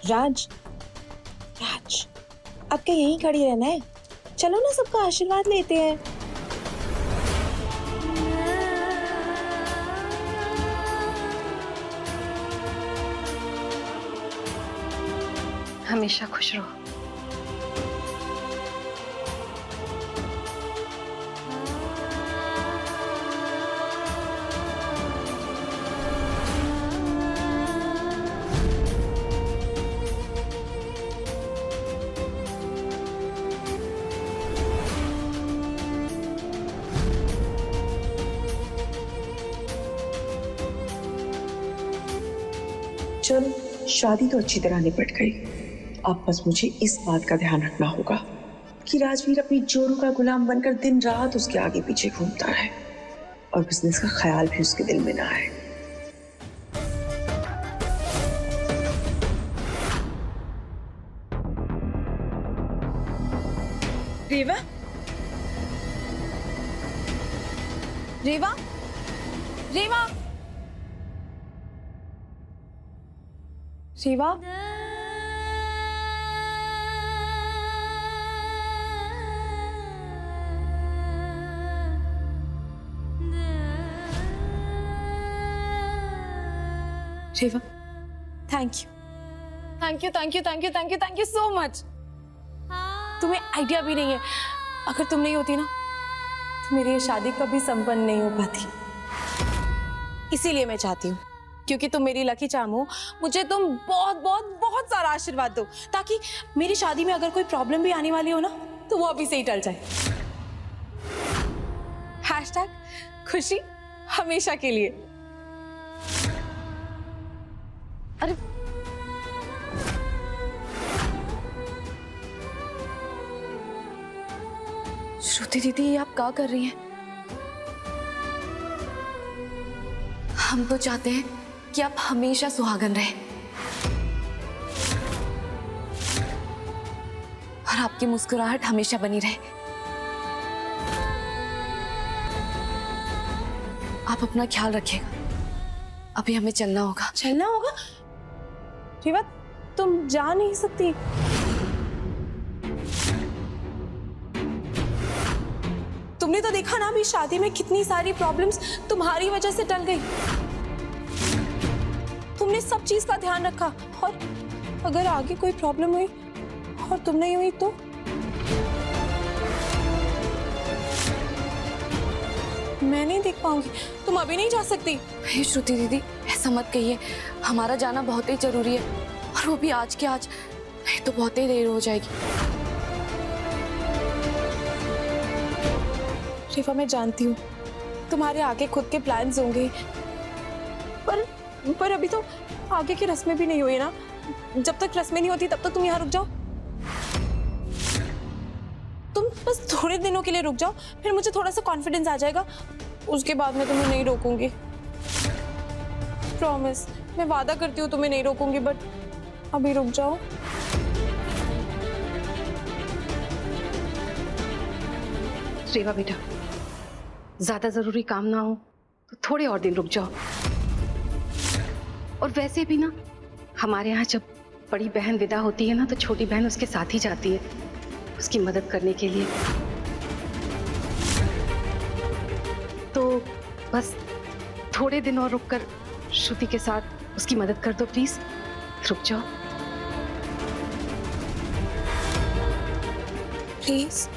राज, राज, अब क्या यहीं खड़ी रहना है? चलो ना, सबका आशीर्वाद लेते हैं। हमेशा खुश रहो। चल, शादी तो अच्छी तरह निपट गई। अब बस मुझे इस बात का ध्यान रखना होगा कि राजवीर अपनी जोरू का गुलाम बनकर दिन रात उसके आगे पीछे घूमता रहे और बिजनेस का ख्याल भी उसके दिल में ना आए। Reva, Reva, Reva, Reva, Reva, thank you, thank you, thank you, thank you, thank you, thank you so much. तुम्हें आइडिया भी नहीं है, अगर तुम नहीं होती ना तो मेरी ये शादी कभी संपन्न नहीं हो पाती। इसीलिए मैं चाहती हूँ, क्योंकि तुम मेरी लकी चार्म हो, मुझे तुम बहुत बहुत बहुत सारा आशीर्वाद दो, ताकि मेरी शादी में अगर कोई प्रॉब्लम भी आने वाली हो ना तो वो अभी से ही टल जाए। हैशटैग खुशी हमेशा के लिए। अरे श्रुति दीदी, ये आप क्या कर रही हैं? हम तो चाहते हैं कि आप हमेशा सुहागन रहे और आपकी मुस्कुराहट हमेशा बनी रहे। आप अपना ख्याल रखिएगा, अभी हमें चलना होगा। चलना होगा? रेवा, तुम जा नहीं सकती। तुमने तो देखा ना अभी शादी में कितनी सारी प्रॉब्लम्स तुम्हारी वजह से टल गई। तुमने सब चीज का ध्यान रखा, और अगर आगे कोई प्रॉब्लम हुई और तुम नहीं हुई तो? मैं नहीं देख पाऊंगी। तुम अभी नहीं जा सकती। हे श्रुति दीदी, ऐसा मत कहिए, हमारा जाना बहुत ही जरूरी है, और वो भी आज के आज, नहीं तो बहुत ही देर हो जाएगी। शिफा, मैं जानती हूँ तुम्हारे आगे खुद के प्लान्स होंगे, पर अभी तो आगे की रस्में भी नहीं हुई ना। जब तक रस्में नहीं होती तब तक तुम यहाँ रुक जाओ। तुम बस थोड़े दिनों के लिए रुक जाओ, फिर मुझे थोड़ा सा कॉन्फिडेंस आ जाएगा, उसके बाद मैं तुम्हें नहीं रोकूंगी। प्रॉमिस, मैं वादा करती हूँ तुम्हें नहीं रोकूंगी, बट अभी रुक जाओ। रेवा बेटा, ज्यादा जरूरी काम ना हो तो थोड़े और दिन रुक जाओ। और वैसे भी ना, हमारे यहाँ जब बड़ी बहन विदा होती है ना तो छोटी बहन उसके साथ ही जाती है उसकी मदद करने के लिए। तो बस थोड़े दिन और रुककर श्रुति के साथ उसकी मदद कर दो प्लीज। रुक जाओ प्लीज।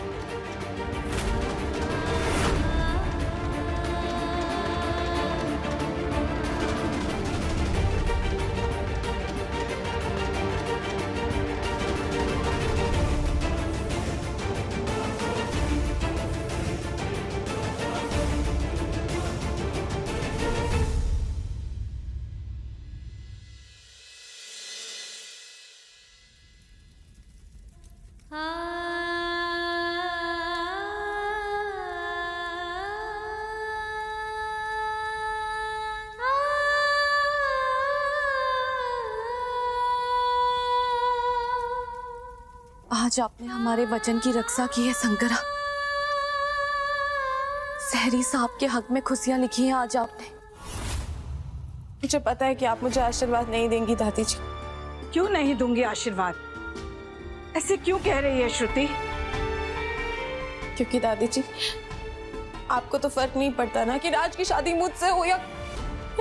आज आपने हमारे वचन की रक्षा की है शंकरा। सहरी साहब के हक में खुशियां लिखी हैं आज आपने। मुझे पता है कि आप मुझे आशीर्वाद नहीं देंगी दादी जी, क्यों नहीं दूंगी आशीर्वाद? ऐसे क्यों कह रही है श्रुति? क्योंकि दादी जी, आपको तो फर्क नहीं पड़ता ना कि राज की शादी मुझसे हो या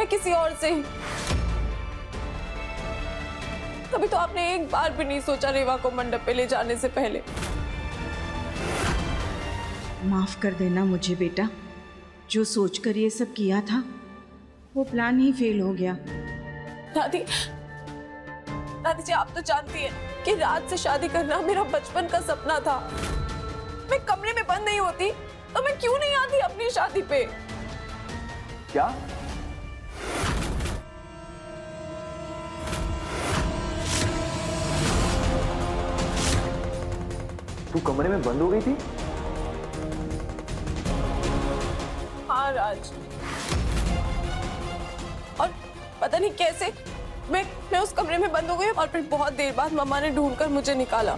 किसी और से। तभी तो आपने एक बार भी नहीं सोचा रेवा को मंडप पे ले जाने से पहले। माफ कर देना मुझे बेटा, जो सोचकर ये सब किया था वो प्लान ही फेल हो गया। दादी जी, आप तो जानती हैं कि राज से शादी करना मेरा बचपन का सपना था। मैं कमरे में बंद नहीं होती तो मैं क्यों नहीं आती अपनी शादी पे? क्या? तू कमरे में बंद हो गई थी? हाँ राज, और पता नहीं कैसे मैं उस कमरे में बंद हो गई और फिर बहुत देर बाद मम्मा ने ढूंढकर मुझे निकाला।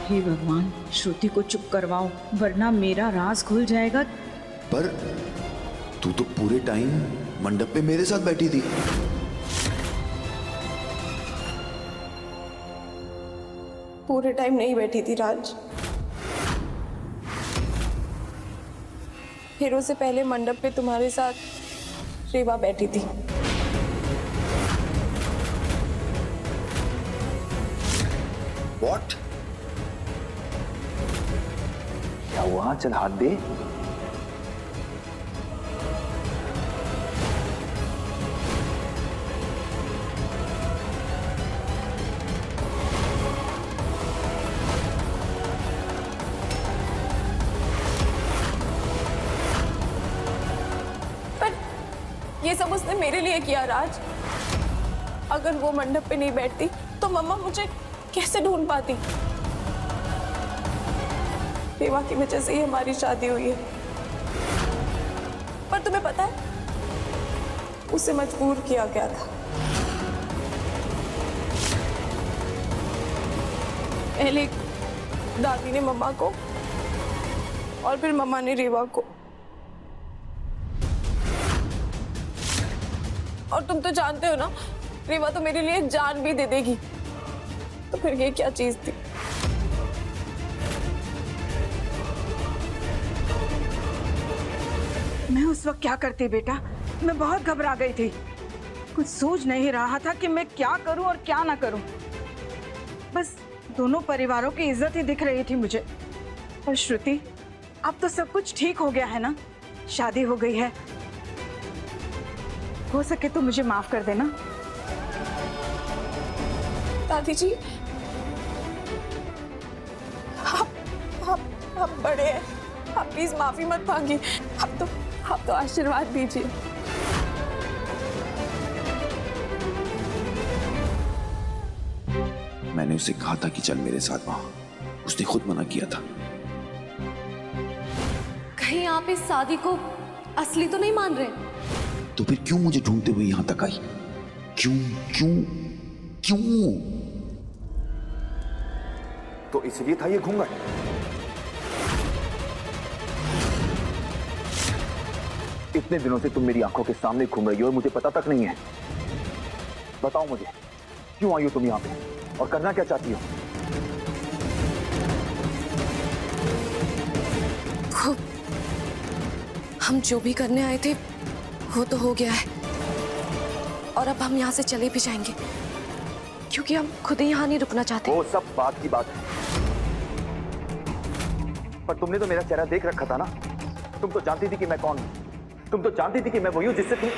हे भगवान, श्रुति को चुप करवाओ वरना मेरा राज खुल जाएगा। पर तू तो पूरे टाइम मंडप पे मेरे साथ बैठी थी। पूरे टाइम नहीं बैठी थी राज। हीरो से पहले मंडप पे तुम्हारे साथ रेवा बैठी थी। What? क्या हुआ? चल हाथ दे। पर ये सब उसने मेरे लिए किया राज। अगर वो मंडप पे नहीं बैठती तो मम्मा मुझे कैसे ढूंढ पाती? रेवा की वजह से ही हमारी शादी हुई है। पर तुम्हें पता है, उसे मजबूर किया गया था। पहले दादी ने मम्मा को और फिर मम्मा ने रेवा को। और तुम तो जानते हो ना, रेवा तो मेरे लिए जान भी दे देगी। तो फिर ये क्या चीज थी? मैं उस वक्त क्या करती बेटा? मैं बहुत घबरा गई थी। कुछ सोच नहीं रहा था कि मैं क्या करूं और क्या ना करूं। बस दोनों परिवारों की इज्जत ही दिख रही थी मुझे। और श्रुति, अब तो सब कुछ ठीक हो गया है ना? शादी हो गई है। हो सके तो मुझे माफ कर देना। दादी जी, आप बड़े हैं, आप प्लीज माफी मत मांगिए। आप तो आशीर्वाद दीजिए। मैंने उसे कहा था कि चल मेरे साथ वहां, उसने खुद मना किया था। कहीं आप इस शादी को असली तो नहीं मान रहे? तो फिर क्यों मुझे ढूंढते हुए यहां तक आई? क्यों क्यों क्यों? तो इसलिए था ये घूंघट? इतने दिनों से तुम मेरी आंखों के सामने घूम रही हो और मुझे पता तक नहीं है। बताओ मुझे, क्यों आई हो तुम यहाँ पे और करना क्या चाहती हो? हम जो भी करने आए थे वो तो हो गया है, और अब हम यहाँ से चले भी जाएंगे क्योंकि हम खुद ही यहाँ नहीं रुकना चाहते। वो सब बात की बात है, पर तुमने तो मेरा चेहरा देख रखा था ना। तुम तो जानती थी कि मैं कौन हूं। तुम तो जानती थी कि मैं वही हूं जिससे तुम।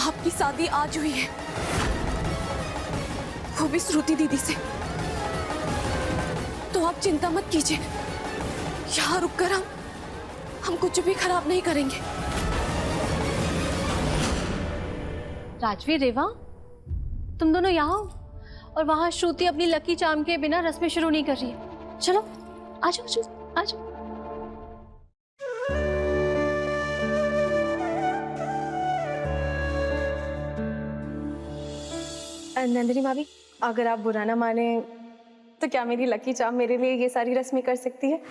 आपकी शादी आज हुई है, वो भी श्रुति दीदी से। तो आप चिंता मत कीजिए, यहाँ रुककर हम कुछ भी खराब नहीं करेंगे। राजवीर, रेवा, तुम दोनों यहाँ हो और वहां श्रुति अपनी लकी चार्म के बिना रस्में शुरू नहीं कर रही है। चलो आ जाओ आ जाओ। नंदिनी भाभी, अगर आप बुरा ना माने तो क्या मेरी लकी चार्म मेरे लिए ये सारी रस्में कर सकती है?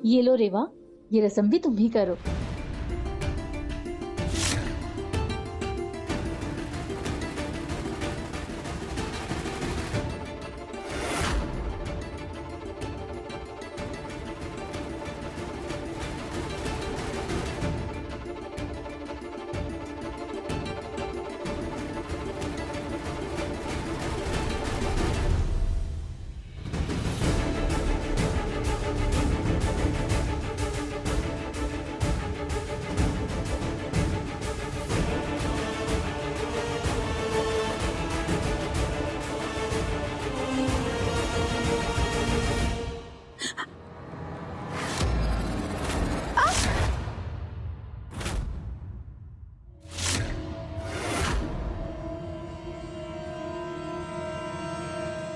ये लो रेवा, ये रस्म भी तुम ही करो।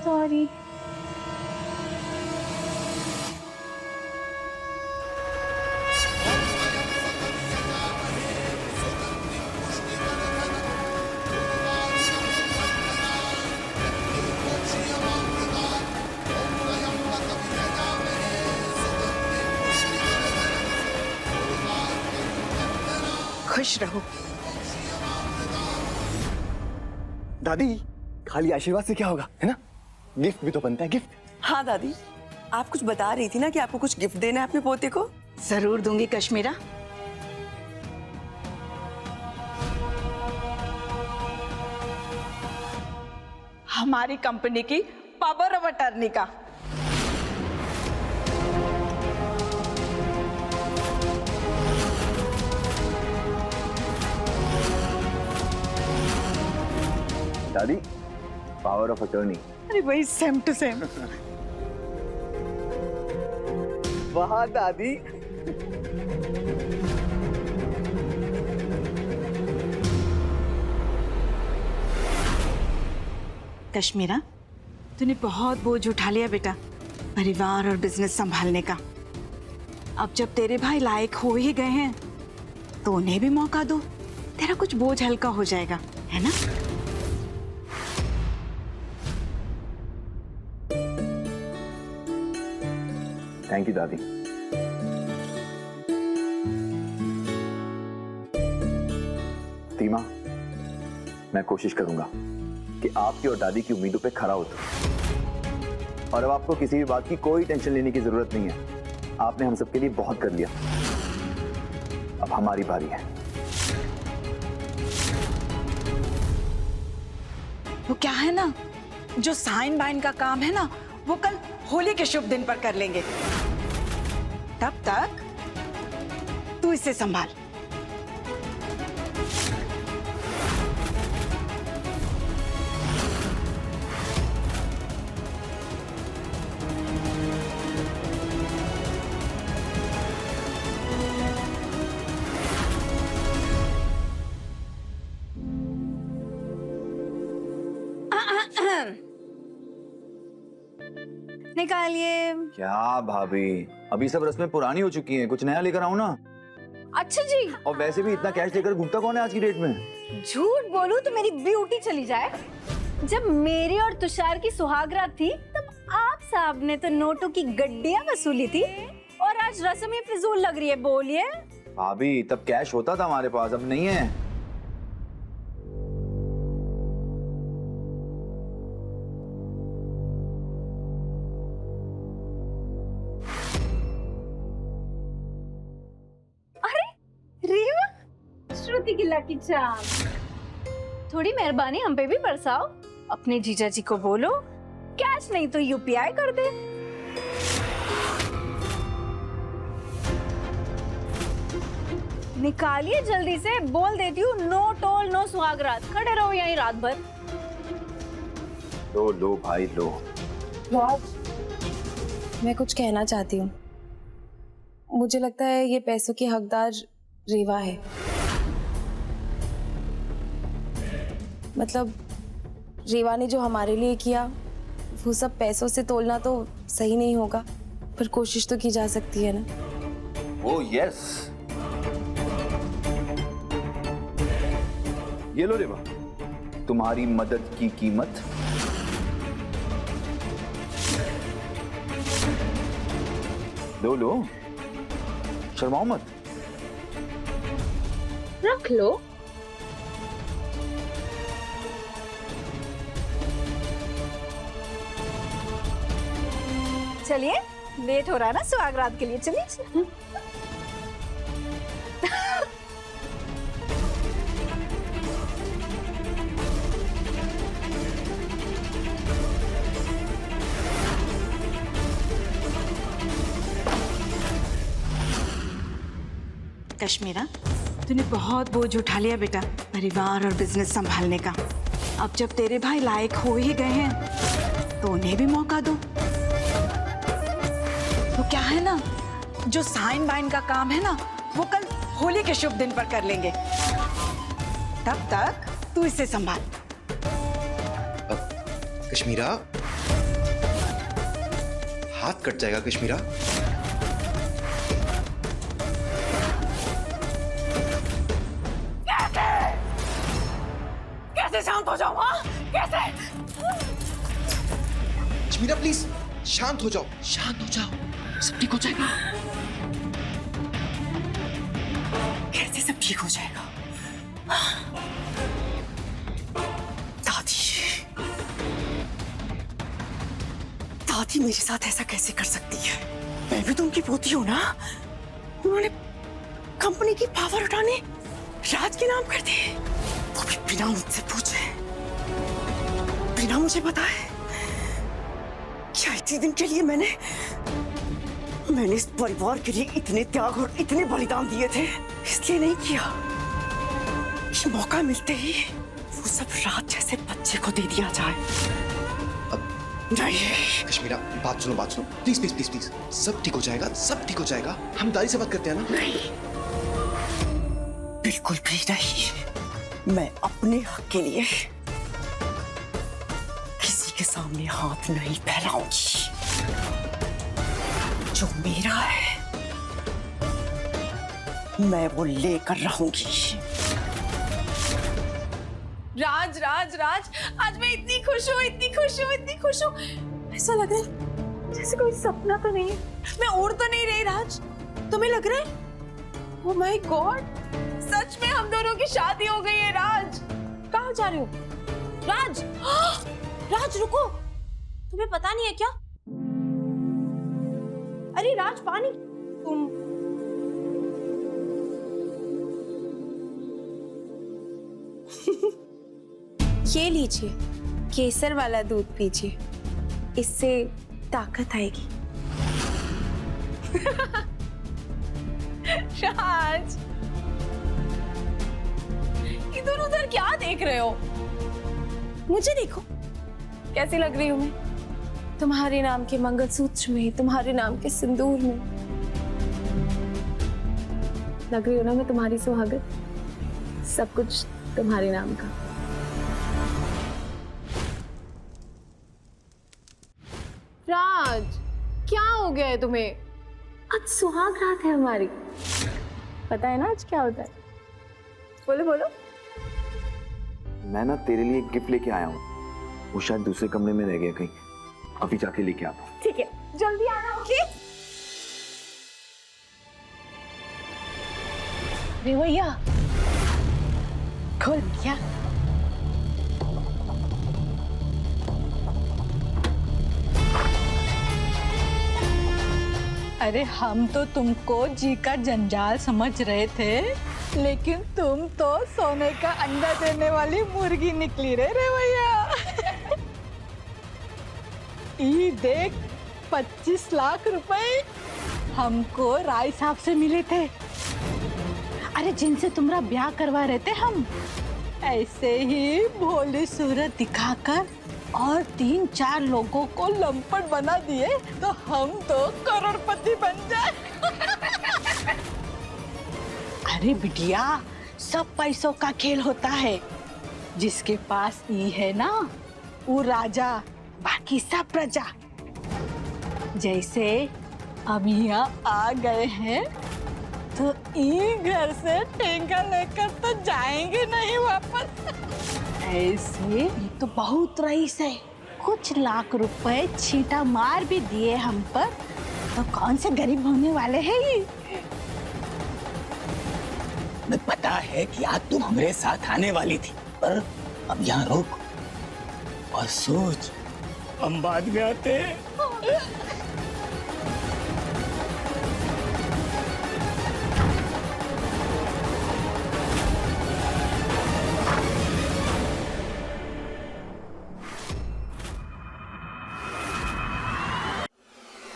सॉरी। खुश रहो। दादी, खाली आशीर्वाद से क्या होगा, है ना? गिफ्ट भी तो बनता है, गिफ्ट। हाँ दादी, आप कुछ बता रही थी ना कि आपको कुछ गिफ्ट देना है अपने पोते को। जरूर दूंगी कश्मीरा। हमारी कंपनी की पावर ऑफ अटर्नी का। दादी, पावर ऑफ अटर्नी। अरे वही सेम टू सेम। वाह दादी। कश्मीरा, तूने बहुत बोझ उठा लिया बेटा, परिवार और बिजनेस संभालने का। अब जब तेरे भाई लायक हो ही गए हैं तो उन्हें भी मौका दो, तेरा कुछ बोझ हल्का हो जाएगा, है ना? थैंक यू दादी। तीमा, मैं कोशिश करूंगा कि आपकी और दादी की उम्मीदों पे खरा उतरूं। और अब आपको किसी भी बात की कोई टेंशन लेने की जरूरत नहीं है। आपने हम सबके लिए बहुत कर लिया, अब हमारी बारी है। वो क्या है ना, जो साइन बाइन का काम है ना, वो कल होली के शुभ दिन पर कर लेंगे। तब तक तू इसे संभाल। निकालिए। क्या भाभी, अभी सब रस्में पुरानी हो चुकी हैं, कुछ नया लेकर आऊं ना। अच्छा जी। और वैसे भी इतना कैश लेकर घूमता कौन है आज की डेट में? झूठ बोलूं तो मेरी ब्यूटी चली जाए। जब मेरी और तुषार की सुहागरात थी तब आप साहब ने तो नोटों की गड्डियां वसूली थी और आज रस्म ही फिजूल लग रही है। बोलिए। भाभी तब कैश होता था हमारे पास, अब नहीं है। रीवा, श्रुति की लकी चार्म, थोड़ी मेहरबानी हम पे भी बरसाओ। अपने जीजा जी को बोलो कैश नहीं तो यूपीआई कर दे। निकालिए जल्दी से, बोल देती हूँ नो टोल नो सुहागरात। खड़े रहो यहीं रात भर। लो लो भाई लो। मैं कुछ कहना चाहती हूँ। मुझे लगता है ये पैसों की हकदार रीवा है। मतलब रीवा ने जो हमारे लिए किया वो सब पैसों से तोलना तो सही नहीं होगा, पर कोशिश तो की जा सकती है ना। ओह यस, ये लो रीवा, तुम्हारी मदद की कीमत। लो लो, शर्माओ मत। रख लो। चलिए, लेट हो रहा है ना सुहागरात के लिए, चलिए। कश्मीरा, तूने बहुत बोझ उठा लिया बेटा, परिवार और बिजनेस संभालने का। अब जब तेरे भाई लायक हो ही गए हैं तो उन्हें भी मौका दो। तो क्या है ना, जो साइन बाइन का काम है ना वो कल होली के शुभ दिन पर कर लेंगे। तब तक तू इसे संभाल। कश्मीरा, हाथ कट जाएगा कश्मीरा। कैसे शांत हो जाऊं? कैसे? कश्मीरा प्लीज शांत हो जाओ, शांत हो जाओ, सब ठीक हो जाएगा। कैसे सब ठीक हो जाएगा? दादी मेरे साथ ऐसा कैसे कर सकती है? मैं भी तो उनकी पोती हूँ ना। उन्होंने कंपनी की पावर उठाने राज के नाम कर दी, वो भी बिना मुझसे पूछे, बिना मुझे बताए। क्या इतने दिन के लिए मैंने इस परिवार के लिए इतने त्याग और इतने बलिदान दिए थे, इसलिए नहीं किया कि मौका मिलते ही वो सब रात जैसे बच्चे को दे दिया जाए। नहीं कश्मीरा, बात सुनो प्लीज प्लीज प्लीज प्लीज, सब ठीक हो जाएगा, सब ठीक हो जाएगा। हम दादी से बात करते हैं ना। नहीं, बिल्कुल भी नहीं। मैं अपने हक के लिए किसी के सामने हाथ नहीं फैलाऊंगी। जो मेरा है मैं वो लेकर रहूंगी। राज राज राज, आज मैं इतनी खुश हूँ, इतनी खुश हूँ, इतनी खुश हूँ। ऐसा लग रहा है जैसे कोई सपना तो नहीं है। मैं उड़ तो नहीं रही राज, तुम्हें लग रहा है? ओह माय गॉड, सच में हम दोनों की शादी हो गई है। राज कहाँ जा रहे हो? राज, राज रुको, तुम्हें पता नहीं है क्या? अरे राज पानी, तुम ये लीजिए, केसर वाला दूध पीजिए, इससे ताकत आएगी। राज, इधर उधर क्या देख रहे हो? मुझे देखो, कैसी लग रही हूं मैं तुम्हारे नाम के मंगलसूत्र में, तुम्हारे नाम के सिंदूर में। लग रही हो ना मैं तुम्हारी सुहागत, सब कुछ तुम्हारे नाम का। राज, क्या हो गया है तुम्हें? आज सुहाग रात है हमारी, पता है ना आज क्या होता है? बोलो बोलो। मैं ना तेरे लिए गिफ्ट लेके आया हूँ, वो शायद दूसरे कमरे में रह गया कहीं। अभी जाके लेके आता हूँ। ठीक है, जल्दी आना, ओके? रेवैया खोल क्या? अरे हम तो तुमको जी का जंजाल समझ रहे थे, लेकिन तुम तो सोने का अंडा देने वाली मुर्गी निकली रे भैया। ये देख 25 लाख रुपए हमको राय साहब से मिले थे। अरे जिनसे तुम्हारा ब्याह करवा रहे थे हम, ऐसे ही भोली सूरत दिखाकर और 3-4 लोगों को लंपट बना दिए तो हम तो करोड़पति बन जाए। अरे बिटिया, सब पैसों का खेल होता है। जिसके पास ई है ना, वो राजा, बाकी सब प्रजा। जैसे अब यहाँ आ गए हैं तो ई घर से ठेंगा लेकर तो जाएंगे नहीं वापस। ऐसे ये तो बहुत रईस है, कुछ लाख रुपए छींटा मार भी दिए हम पर, तो कौन से गरीब होने वाले हैं ये? मैं पता है कि आज तुम हमारे साथ आने वाली थी, पर अब यहाँ रुक और सोच, हम बाद में आते हैं।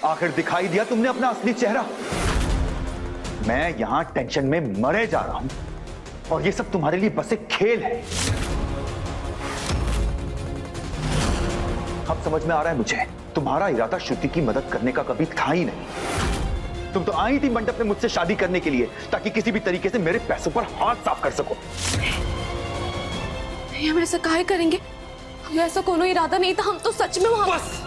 आखिर दिखाई दिया तुमने अपना असली चेहरा। मैं यहां टेंशन में मरे जा रहा हूं और ये सब तुम्हारे लिए बस एक खेल है। अब समझ में आ रहा है मुझे, तुम्हारा इरादा श्रुति की मदद करने का कभी था ही नहीं। तुम तो आई थी मंडप में मुझसे शादी करने के लिए, ताकि किसी भी तरीके से मेरे पैसों पर हाथ साफ कर सको। नहीं, हम ऐसा काहे करेंगे? हमें ऐसा कोनो इरादा नहीं था। हम तो सच में वहां बस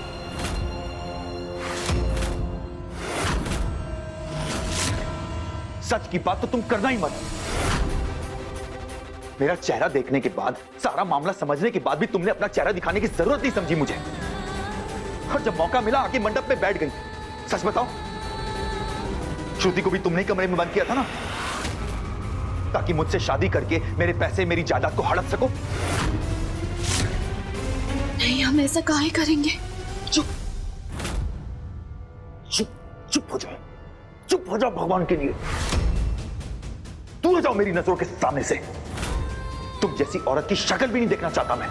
सच की बात तो तुम करना ही मत। मेरा चेहरा देखने के बाद, सारा मामला समझने के बाद भी तुमने अपना चेहरा दिखाने की जरूरत नहीं समझी मुझे। और जब मौका मिला आके मंडप में बैठ गई। सच बताओ, श्रुति को भी तुमने ही कमरे में बंद किया था ना, ताकि मुझसे शादी करके मेरे पैसे, मेरी जायदाद को हड़प सको? नहीं, हम ऐसा काहे करेंगे? चुप चुप चुप हो जाओ, चुप हो जाओ भगवान के लिए। दूर जाओ मेरी नजरों के सामने से। तुम जैसी औरत की शक्ल भी नहीं देखना चाहता मैं।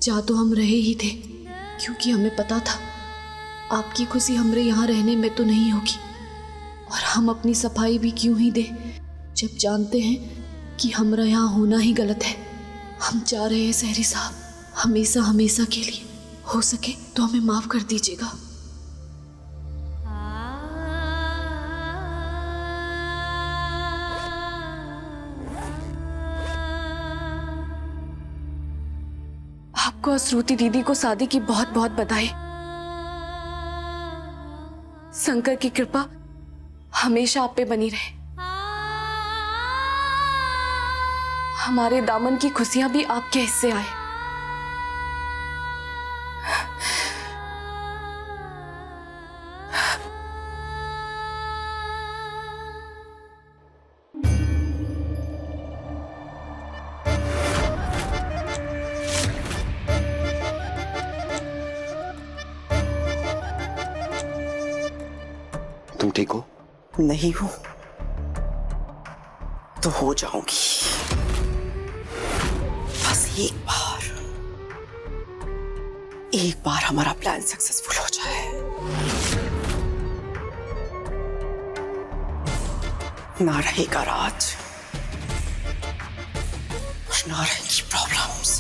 जा तो हम रहे ही थे, क्योंकि हमें पता था आपकी खुशी हमरे यहाँ रहने में तो नहीं होगी। और हम अपनी सफाई भी क्यों ही दे, जब जानते हैं कि हमरा यहाँ होना ही गलत है। हम जा रहे हैं सहरी साहब, हमेशा हमेशा के लिए। हो सके तो हमें माफ कर दीजिएगा। आपको और श्रुति दीदी को शादी की बहुत बहुत बधाई। शंकर की कृपा हमेशा आप पे बनी रहे। हमारे दामन की खुशियां भी आपके हिस्से आए। तुम ठीक हो? नहीं हूं तो हो जाऊंगी। बस एक बार हमारा प्लान सक्सेसफुल हो जाए, ना रहेगा राज, ना रहेगी प्रॉब्लम्स।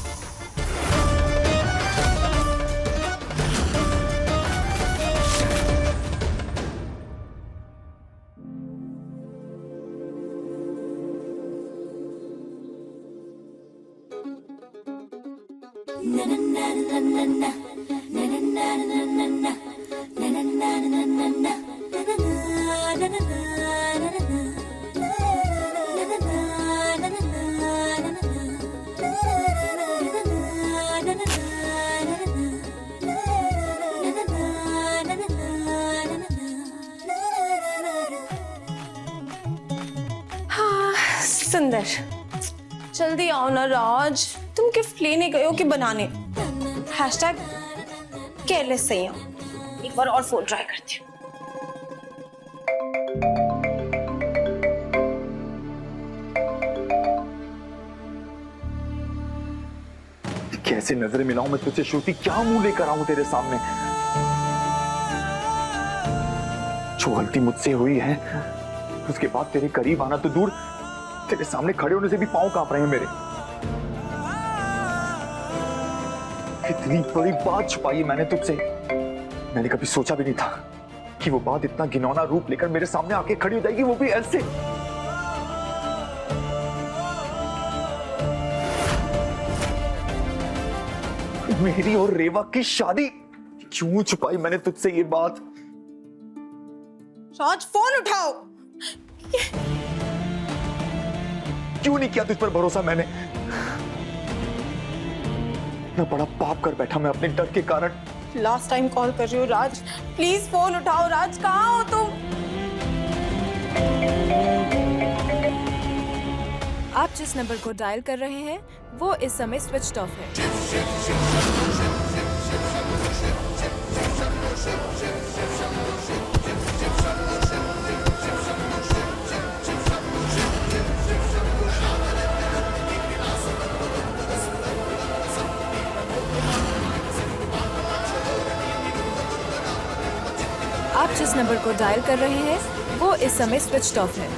अंदर। जल्दी आओ ना राज, तुम गिफ्ट लेने गए हो कि बनाने? हैशटैग केयरलेस सही हो। एक बार और फोन ट्राई करती हूँ। कैसे नजरें मिलाऊं मैं तुझसे श्रुति? क्या मुंह लेकर आऊं तेरे सामने? जो गलती मुझसे हुई है उसके बाद तेरे करीब आना तो दूर, तेरे सामने खड़े होने से भी पांव कांप रहे हैं मेरे। इतनी बड़ी बात छुपाई है मैंने तुझसे। मैंने कभी सोचा भी नहीं था कि वो बात इतना घिनौना रूप लेकर मेरे सामने आके खड़ी हो जाएगी, वो भी ऐसे। मेरी और रेवा की शादी क्यों छुपाई मैंने तुझसे ये बात? राज फोन उठाओ। क्यों नहीं किया तुझ पर भरोसा मैंने? मैं बड़ा पाप कर बैठा मैं अपने डर के कारण। लास्ट टाइम कॉल कर रही हूँ राज, प्लीज फोन उठाओ। राज कहाँ हो तुम? आप जिस नंबर को डायल कर रहे हैं वो इस समय स्विच ऑफ है। आप जिस नंबर को डायल कर रहे हैं वो इस समय स्विच ऑफ है।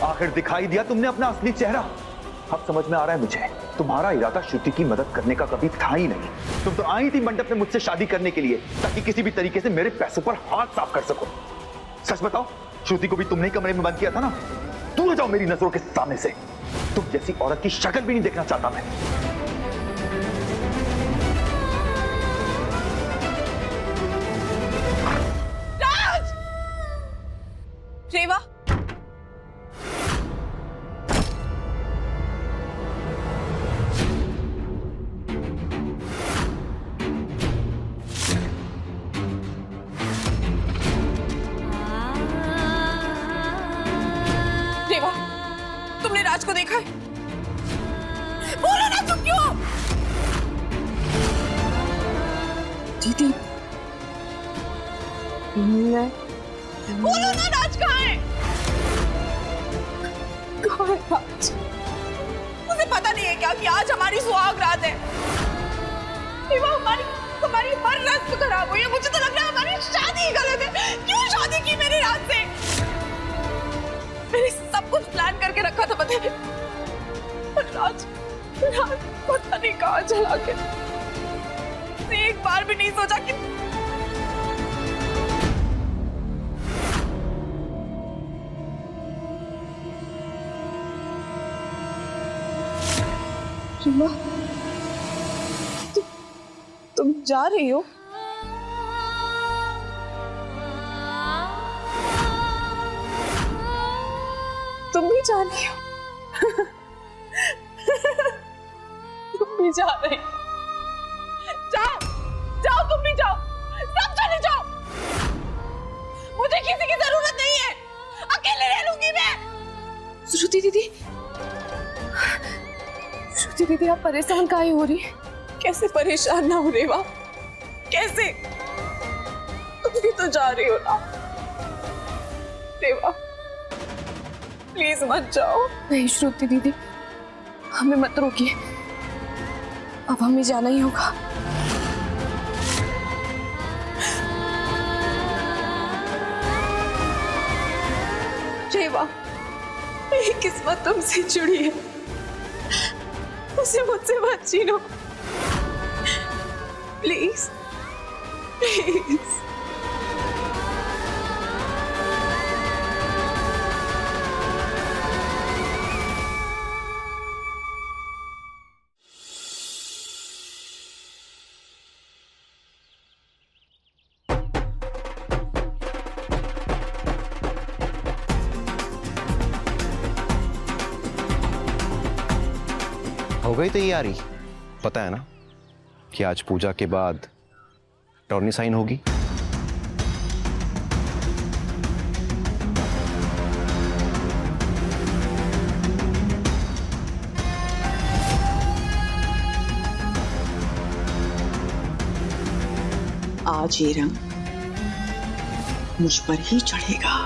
आखिर दिखाई दिया तुमने अपना असली चेहरा। अब समझ में आ रहा है मुझे, तुम्हारा इरादा श्रुति की मदद करने का कभी था ही नहीं। तुम तो आई थी मंडप में मुझसे शादी करने के लिए ताकि किसी भी तरीके से मेरे पैसों पर हाथ साफ कर सको। सच बताओ, श्रुति को भी तुमने ही कमरे में बंद किया था ना? दूर जाओ मेरी नजरों के सामने से। तुम जैसी औरत की शक्ल भी नहीं देखना चाहता मैं। राज! रेवा, रेवा, तुमने राज को देखा है? बोलो ना तुम क्यों? दीदी बोलो ना राज कहाँ है? कहाँ है राज? मुझे पता नहीं है क्या कि आज हमारी सुहाग रात है। रेवा, हमारी हर रस्म खराब हुई है। मुझे तो लग रहा है हमारी शादी गलत है। क्यों शादी की मेरी रात से? मैंने सब कुछ प्लान करके रखा था पता है, पर राज पता नहीं कहाँ चला गया। एक बार भी नहीं सोचा कि रिमा, तुम जा रही हो? तुम भी जा रही हो? तुम भी जा रही हो? जाओ, जाओ, तुम भी जाओ, सब चले जाओ। मुझे किसी की जरूरत नहीं है, अकेले रह लूंगी मैं। श्रुति दीदी, श्रुति दीदी आप परेशान काहे हो रही? कैसे परेशान ना हो रेवा? कैसे? तुम भी तो जा रही हो ना रेवा, प्लीज मत जाओ। नहीं श्रुति दीदी, हमें मत रोकिए, अब हमें जाना ही होगा। रेवा, मेरी किस्मत तुमसे जुड़ी है, उसे मुझसे मत छीनो प्लीज प्लीज। हो गई तैयारी? पता है ना कि आज पूजा के बाद टॉर्नी साइन होगी। आज ये रंग मुझ पर ही चढ़ेगा।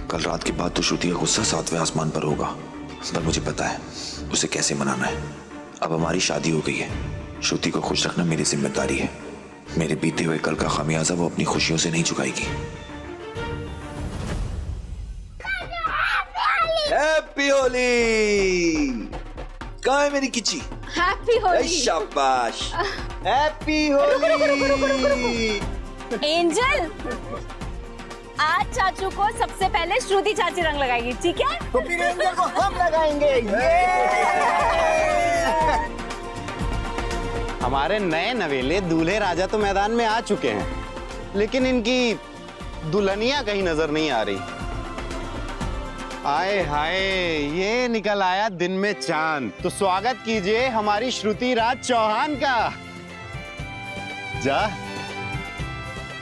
कल रात के बाद तो श्रुति का गुस्सा 7वें आसमान पर होगा, पर मुझे पता है उसे कैसे मनाना है। अब हमारी शादी हो गई है, श्रुति को खुश रखना मेरी जिम्मेदारी है। मेरे बीते हुए कल का खामियाजा वो अपनी खुशियों से नहीं चुकाएगी। हैप्पी होली! कहाँ है मेरी किची? हैप्पी होली। शाबाश! हैप्पी होली! एंजल, आज चाचू को सबसे पहले श्रुति चाची रंग लगाएगी, ठीक है? तो फिर एंजल को हम लगाएंगे। हमारे नए नवेले दूल्हे राजा तो मैदान में आ चुके हैं, लेकिन इनकी दुल्हनिया कहीं नजर नहीं आ रही। आए हाय, ये निकल आया दिन में चांद। तो स्वागत कीजिए हमारी श्रुति राज चौहान का। जा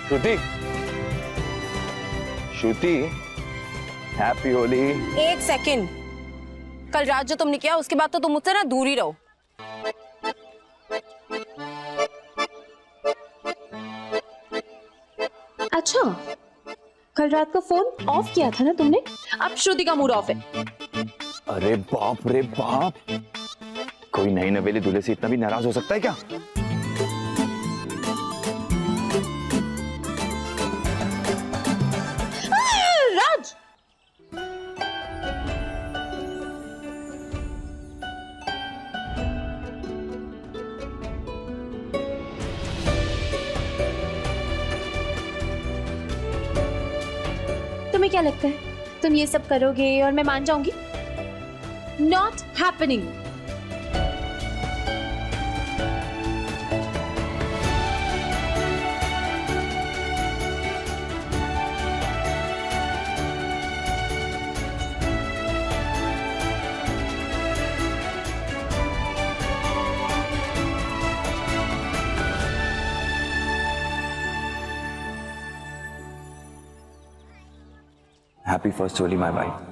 श्रुति, श्रुति, हैप्पी होली। एक सेकंड, कल रात जो तुमने किया उसके बाद तो तुम मुझसे ना दूर ही रहो। अच्छा, कल रात का फोन ऑफ किया था ना तुमने? अब श्रुति का मूड ऑफ है। अरे बाप रे बाप, कोई नई नवेली दूल्हे से इतना भी नाराज हो सकता है क्या? राज, तुम्हें क्या लगता है तुम ये सब करोगे और मैं मान जाऊंगी? Not happening. Happy first Holi my wife.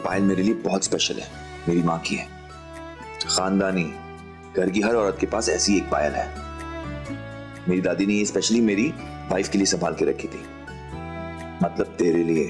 Payal मेरे लिए बहुत स्पेशल है, मेरी माँ की है। खानदानी, घर की हर औरत के पास ऐसी एक पायल है। मेरी दादी ने ये स्पेशली मेरी वाइफ के लिए संभाल के रखी थी, मतलब तेरे लिए।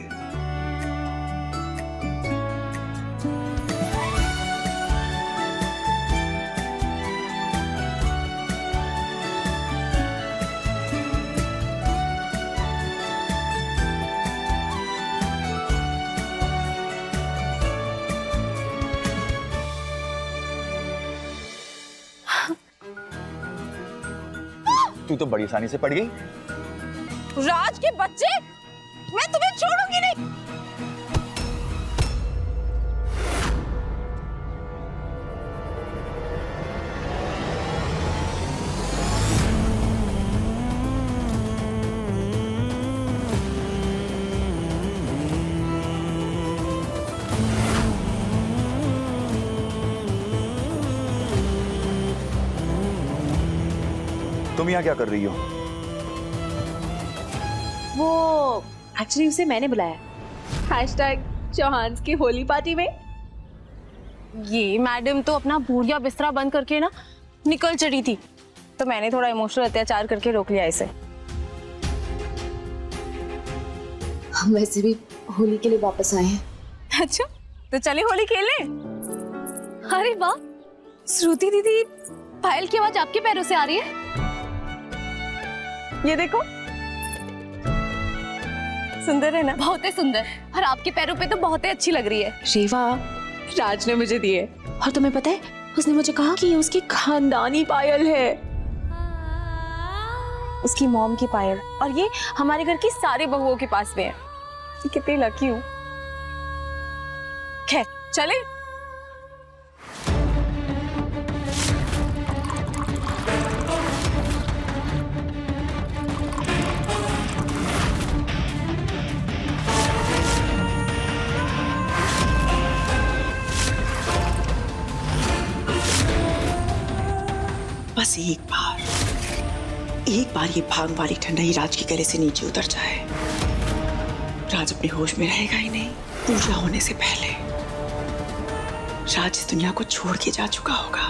तू तो बड़ी आसानी से पड़ गई। राज के बच्चे, मैं तुम्हें छोड़ूंगी नहीं। तुम यहाँ क्या कर रही हो? वो एक्चुअली उसे मैंने बुलाया #चौहान की होली पार्टी में। ये मैडम तो अपना भूरिया बिस्तरा बंद करके ना निकल चढ़ी थी, तो मैंने थोड़ा इमोशनल अत्याचार करके रोक लिया इसे। हम वैसे भी होली के लिए वापस आए हैं। अच्छा, तो चले होली खेलने। अरे वाह, श्रुति दीदी, पायल की आवाज आपके पैरों से आ रही है। ये देखो, सुंदर है ना? बहुत ही सुंदर, और आपके पैरों पे तो बहुत ही अच्छी लग रही है। रेवा, राज ने मुझे दी है, और तुम्हें पता है उसने मुझे कहा कि ये उसकी खानदानी पायल है, उसकी मॉम की पायल, और ये हमारे घर की सारे बहुओं के पास में है। कितनी लकी हूँ। खैर चले। बस एक बार ये भांग वाली ठंडाई राज के गले से नीचे उतर जाए, राज अपने होश में रहेगा ही नहीं। पूजा होने से पहले राज इस दुनिया को छोड़ के जा चुका होगा,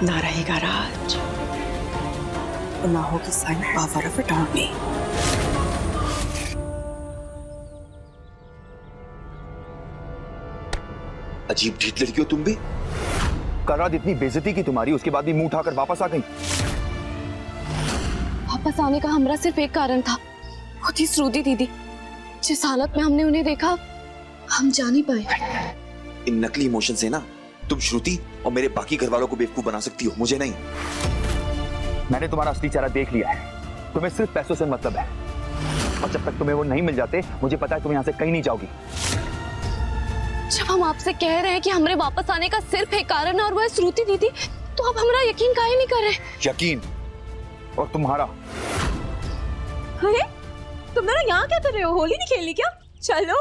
ना रहेगा राज, और ना होगी साइन पावर ऑफ अटॉर्नी। अजीब ढीठ लड़की हो तुम भी। कल रात इतनी बेइज्जती की तुम्हारी, उसके बाद भी मुंह उठाकर वापस आ गई। वापस आने का हमारा सिर्फ एक कारण था, वो थी श्रुति दीदी। जिस हालत में हमने उन्हें देखा, हम जा नहीं पाए। इन नकली इमोशन से ना तुम श्रुति और मेरे बाकी घर वालों को बेवकूफ बना सकती हो, मुझे नहीं। मैंने तुम्हारा असली चेहरा देख लिया है। तुम्हें सिर्फ पैसों से मतलब है, और जब तक तुम्हें वो नहीं मिल जाते, मुझे पता है तुम यहाँ से कहीं नहीं जाओगी। जब हम आपसे कह रहे हैं कि हमारे वापस आने का सिर्फ एक कारण है, और वो है श्रुति दीदी, तो आप हमारा यकीन काहे नहीं कर रहे? यकीन और तुम्हारा। अरे तुम दोनों यहाँ क्या कर रहे हो? होली नहीं खेलनी क्या? चलो।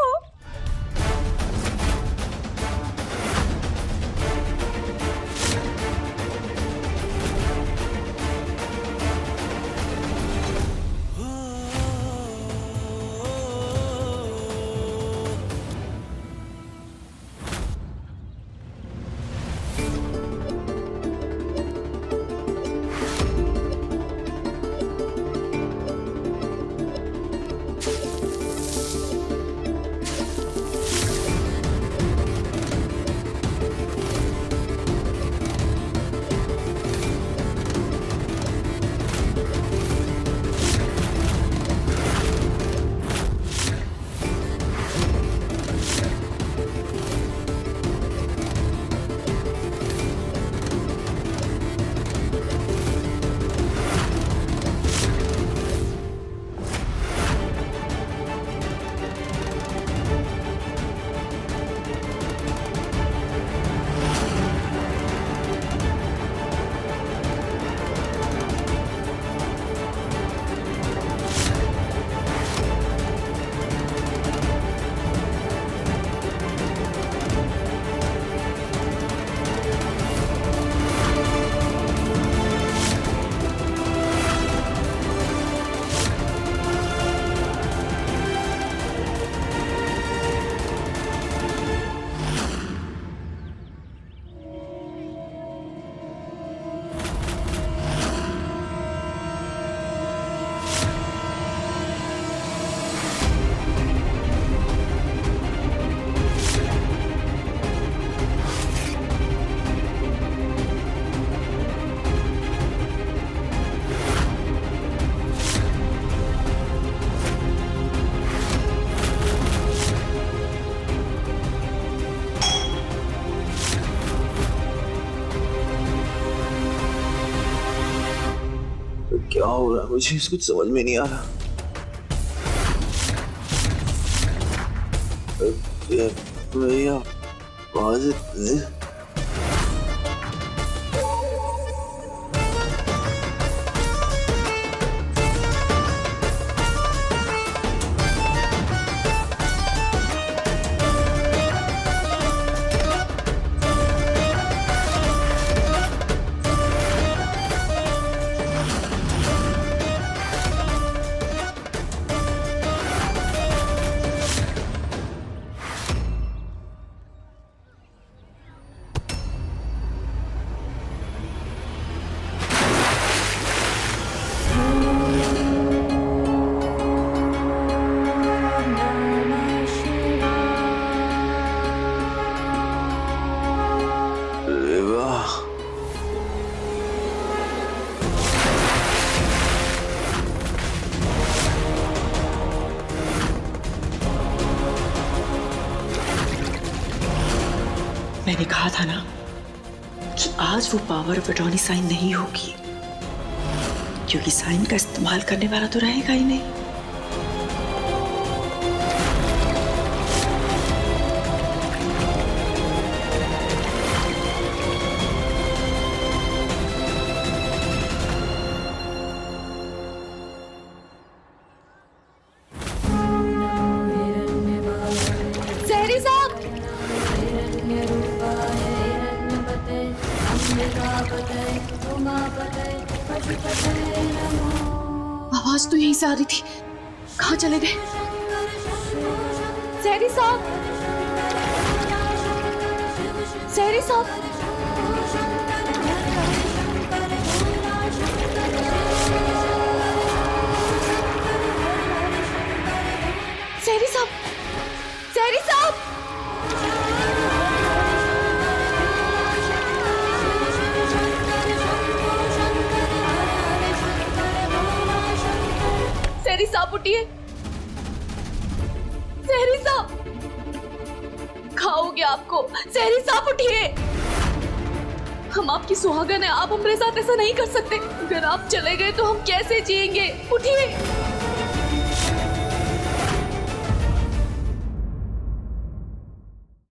हो रहा है मुझे कुछ समझ में नहीं आ रहा। भैया मैंने कहा था ना कि आज वो पावर ऑफ अटॉर्नी साइन नहीं होगी, क्योंकि साइन का इस्तेमाल करने वाला तो रहेगा ही नहीं। सहरी साहब, आवाज तो यहीं से आ रही थी, कहाँ चले गए? सहरी साहब, सहरी साहब, सहरी साहब, सहरी साहब, सहरी साहब उठिए, सहरी साहब, खाओगे आपको, सहरी साहब उठिए। हम आपकी सुहागन है, आप हमारे साथ ऐसा नहीं कर सकते। अगर आप चले गए तो हम कैसे जिएंगे? उठिए।